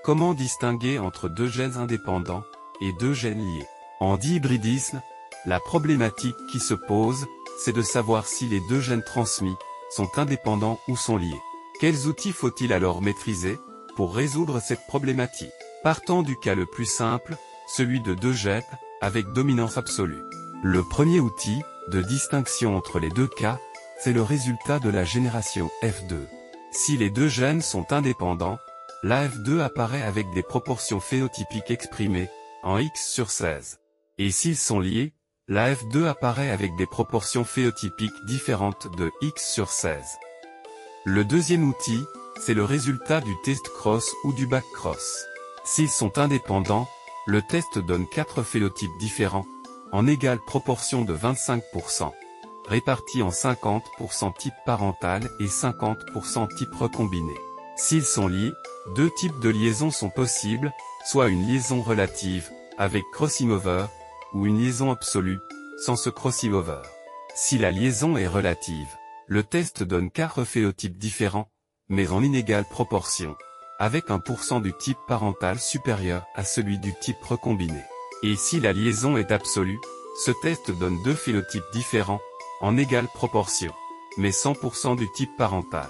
Comment distinguer entre deux gènes indépendants et deux gènes liés? En dihybridisme, la problématique qui se pose, c'est de savoir si les deux gènes transmis sont indépendants ou sont liés. Quels outils faut-il alors maîtriser pour résoudre cette problématique? Partons du cas le plus simple, celui de deux gènes avec dominance absolue. Le premier outil de distinction entre les deux cas, c'est le résultat de la génération F2. Si les deux gènes sont indépendants, la F2 apparaît avec des proportions phénotypiques exprimées en X sur 16. Et s'ils sont liés, la F2 apparaît avec des proportions phénotypiques différentes de X sur 16. Le deuxième outil, c'est le résultat du test cross ou du back cross. S'ils sont indépendants, le test donne 4 phénotypes différents, en égale proportion de 25%, répartis en 50% type parental et 50% type recombiné. S'ils sont liés, deux types de liaisons sont possibles, soit une liaison relative, avec crossing over, ou une liaison absolue, sans ce crossing over. Si la liaison est relative, le test donne 4 phénotypes différents, mais en inégale proportion, avec un % du type parental supérieur à celui du type recombiné. Et si la liaison est absolue, ce test donne 2 phénotypes différents, en égale proportion, mais 100% du type parental.